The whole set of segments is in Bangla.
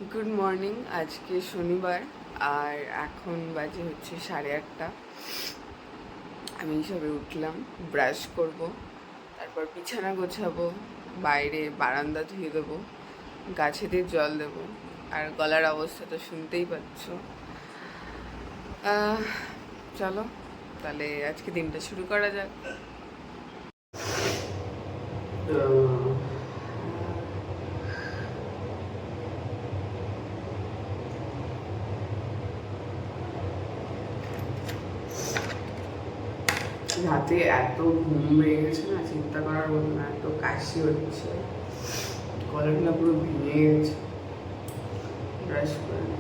Good morning. আজকে শনিবার আর এখন বাজে হচ্ছে 8:30। আমি সবে উঠলাম, ব্রাশ করব, তারপর বিছানা গোছাবো, বাইরে বারান্দা ধুয়ে দেবো, গাছেদের জল দেবো। আর গলার অবস্থা তো শুনতেই পাচ্ছ। চলো তাহলে আজকে দিনটা শুরু করা যাক। রাতে এত ঘুম পেয়ে গেছে না, চিন্তা করার মতো না, এত কাশি হচ্ছে, গলাটা পুরো ভেঙে গেছে। ব্রাশ করে নিই।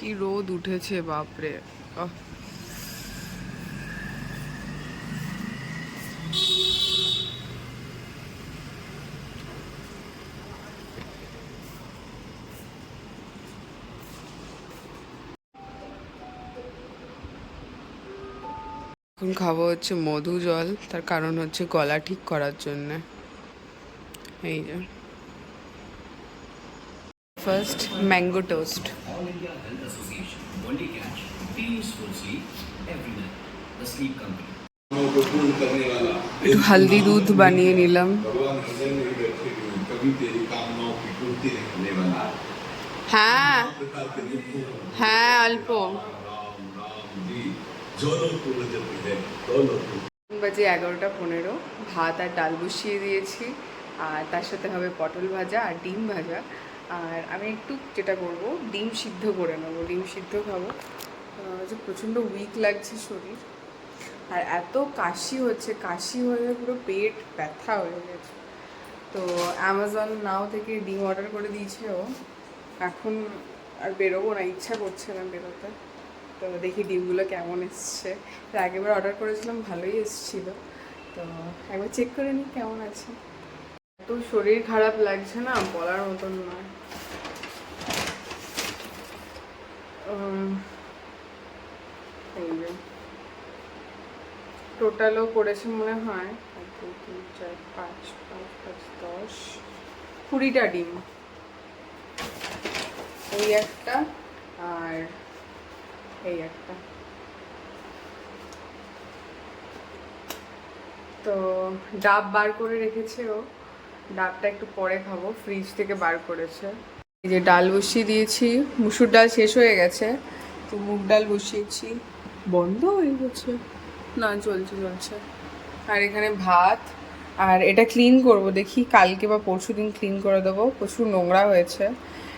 কি রোদ উঠেছে বাপরে। এখন খাবো হচ্ছে মধু জল, তার কারণ হচ্ছে গলা ঠিক করার জন্য। এই যে ফার্স্ট ম্যাঙ্গো টোস্ট। একটু হালদি দুধ বানিয়ে নিলাম। হ্যাঁ হ্যাঁ, অল্প। বাজে 11:15। ভাত আর ডাল বসিয়ে দিয়েছি, আর তার সাথে হবে পটল ভাজা আর ডিম ভাজা। আর আমি একটু যেটা করব, ডিম সিদ্ধ করে নেবো, ডিম সিদ্ধ খাবো। যে প্রচণ্ড উইক লাগছে শরীর, আর এত কাশি হচ্ছে, কাশি হয়ে পুরো পেট ব্যথা হয়ে গেছে। তো অ্যামাজন নাও থেকে ডিম অর্ডার করে দিয়েছে ও। এখন আর বেরোবো না, ইচ্ছা করছে না বেরোতে। তো দেখি ডিমগুলো কেমন এসছে। আগেরবার অর্ডার করেছিলাম, ভালোই এসেছিল। তো একবার চেক করে নিই কেমন আছে। এত শরীর খারাপ লাগছে না, বলার মতন নয়। এই যে টোটালও করেছে মনে হয় 1 2 3 4 5 5 5 10 20টা ডিম। এই একটা আর এই একটা। তো ডাব বার করে রেখেছে ও, ডাবটা একটু পরে খাবো, ফ্রিজ থেকে বার করেছে। এই যে ডাল বসিয়ে দিয়েছি, মুসুর ডাল শেষ হয়ে গেছে, তো মুগ ডাল বসিয়েছি। বন্ধ হয়ে গেছে না, চলছে চলছে। আর এখানে ভাত, আর এটা ক্লিন করব, দেখি কালকে বা পরশু দিন ক্লিন করে দেবো, প্রচুর নোংরা হয়েছে।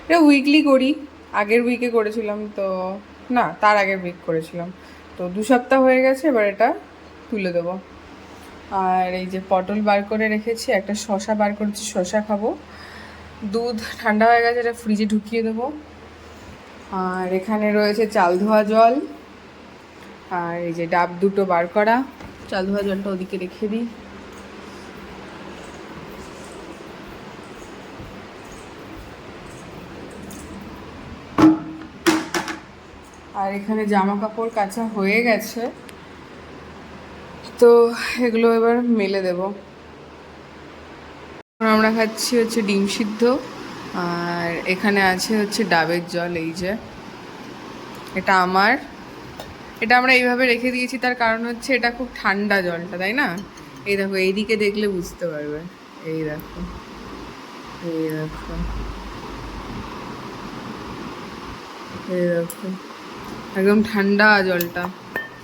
এটা উইকলি করি, আগের উইকে করেছিলাম তো, না তার আগের উইক করেছিলাম, তো 2 সপ্তাহ হয়ে গেছে, এবার এটা তুলে দেবো। আর এই যে পটল বার করে রেখেছি, একটা শশা বার করেছি, শশা খাবো। দুধ ঠান্ডা হয়ে গেছে, এটা ফ্রিজে ঢুকিয়ে দেবো। আর এখানে রয়েছে চাল ধোয়া জল, আর এই যে ডাব দুটো বার করা, চাল ধোয়া জলটা ওদিকে রেখে দিই। আর এখানে জামা কাপড় কাচা হয়ে গেছে, তো এগুলো এবার মেলে দেব। আমরা খাচ্ছি হচ্ছে ডিম সিদ্ধ, আর এখানে আছে হচ্ছে ডাবের জল। এই যে এটা আমার, এটা আমরা এইভাবে রেখে দিয়েছি, তার কারণ হচ্ছে এটা খুব ঠান্ডা জলটা, তাই না? এই দেখো, এইদিকে দেখলে বুঝতে পারবে। এই দেখো, এই দেখো, এই দেখো, একদম ঠান্ডা জলটা।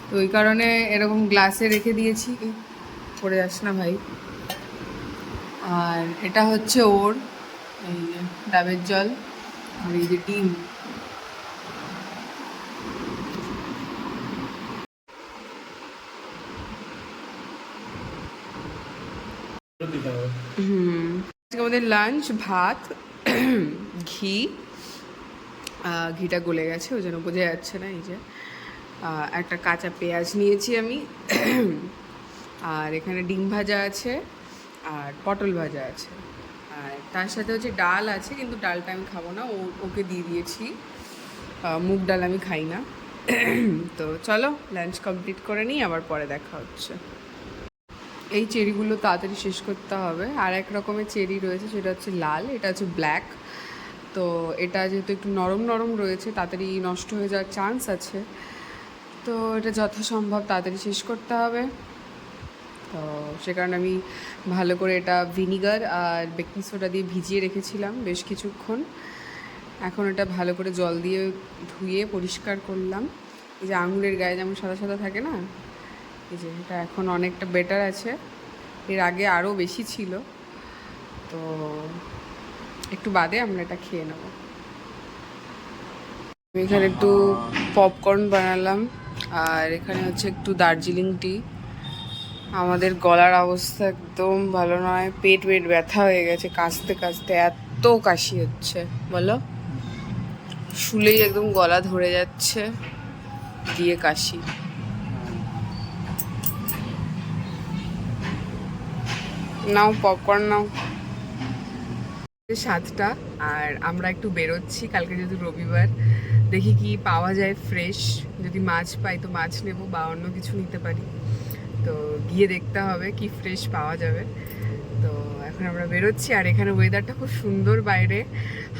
তো ওই কারণে এরকম গ্লাসে রেখে দিয়েছি। পড়ে যাস না ভাই। আর এটা হচ্ছে ওর, এই যে ডাবের জল, আর এই যে ডিম। আজকে আমাদের লাঞ্চ ভাত, ঘি, ঘিটা গলে গেছে, ওই জন্য বোঝা যাচ্ছে না। এই যে একটা কাঁচা পেঁয়াজ নিয়েছি আমি, আর এখানে ডিম ভাজা আছে, আর পটল ভাজা আছে, আর তার সাথে হচ্ছে ডাল আছে, কিন্তু ডালটা আমি খাবো না, ওকে দিয়ে দিয়েছি। মুগ ডাল আমি খাই না। তো চলো লাঞ্চ কমপ্লিট করে নিই, আবার পরে দেখা হচ্ছে। এই চেরিগুলো তাড়াতাড়ি শেষ করতে হবে। আর এক রকমের চেরি রয়েছে, সেটা হচ্ছে লাল, এটা হচ্ছে ব্ল্যাক। তো এটা যেহেতু একটু নরম নরম রয়েছে, তাড়াতাড়ি নষ্ট হয়ে যাওয়ার চান্স আছে, তো এটা যথাসম্ভব তাড়াতাড়ি শেষ করতে হবে। তো সে কারণে আমি ভালো করে এটা ভিনিগার আর বেকিং সোডা দিয়ে ভিজিয়ে রেখেছিলাম বেশ কিছুক্ষণ। এখন এটা ভালো করে জল দিয়ে ধুয়ে পরিষ্কার করলাম। এই যে আঙুলের গায়ে যেমন সাদা সাদা থাকে না, এই যে এটা এখন অনেকটা বেটার আছে, এর আগে আরও বেশি ছিল। তো একটু বাদে আমরা এটা খেয়ে নেব। আমি এখানে একটু পপকর্ন বানালাম, আর এখানে হচ্ছে একটু দার্জিলিং টি। আমাদের গলার অবস্থা একদম ভালো নয়, পেট ব্যথা হয়ে গেছে কাশতে কাশতে, এত কাশি হচ্ছে বলো, শুলেই একদম গলা ধরে যাচ্ছে, দিয়ে কাশি। নাও পপকর্ন নাও। 7টা, আর আমরা একটু বেরোচ্ছি, কালকে যেহেতু রবিবার, দেখি কি পাওয়া যায় ফ্রেশ। যদি মাছ পাই তো মাছ নেব, বা অন্য কিছু নিতে পারি। তো গিয়ে দেখতে হবে কি ফ্রেশ পাওয়া যাবে। তো এখন আমরা বেরোচ্ছি, আর এখানে ওয়েদারটা খুব সুন্দর, বাইরে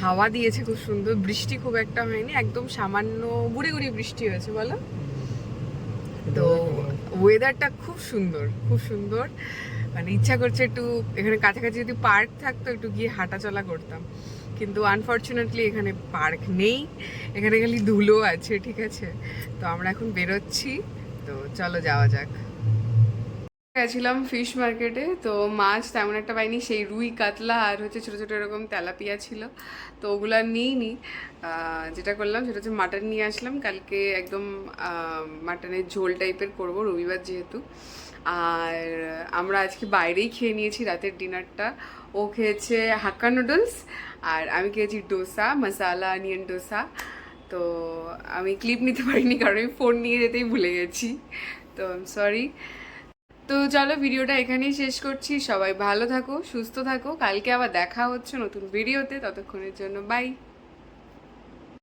হাওয়া দিয়েছে খুব সুন্দর, বৃষ্টি খুব একটা হয়নি, একদম সামান্য গুড়ি গুড়ি বৃষ্টি হয়েছে বলো। তো ওয়েদারটা খুব সুন্দর, খুব সুন্দর, মানে ইচ্ছা করছে একটু এখানে কাছাকাছি যদি পার্ক থাকতো একটু গিয়ে হাঁটাচলা করতাম, কিন্তু আনফর্চুনেটলি এখানে পার্ক নেই, এখানে খালি ধুলো আছে, ঠিক আছে। তো আমরা এখন বেরোচ্ছি, তো চলো যাওয়া যাক। গেছিলাম ফিশ মার্কেটে, তো মাছ তেমন একটা পাইনি, সেই রুই কাতলা আর হচ্ছে ছোটো ছোটো এরকম তেলাপিয়া ছিল, তো ওগুলো আর নিইনি। যেটা করলাম সেটা হচ্ছে মাটন নিয়ে আসলাম, কালকে একদম মাটনের ঝোল টাইপের করব, রবিবার যেহেতু। আর আমরা আজকে বাইরেই খেয়ে নিয়েছি রাতের ডিনারটা। ও খেয়েছে হাক্কা নুডলস, আর আমি খেয়েছি ডোসা, মশালা অনিয়ন ডোসা। তো আমি ক্লিপ নিতে পারিনি, কারণ আমি ফোন নিয়ে যেতেই ভুলে গেছি, তো সরি। তো চলো ভিডিওটা এখানেই শেষ করছি। সবাই ভালো থাকো, সুস্থ থাকো, কালকে আবার দেখা হচ্ছে নতুন ভিডিওতে, ততক্ষণের জন্য বাই।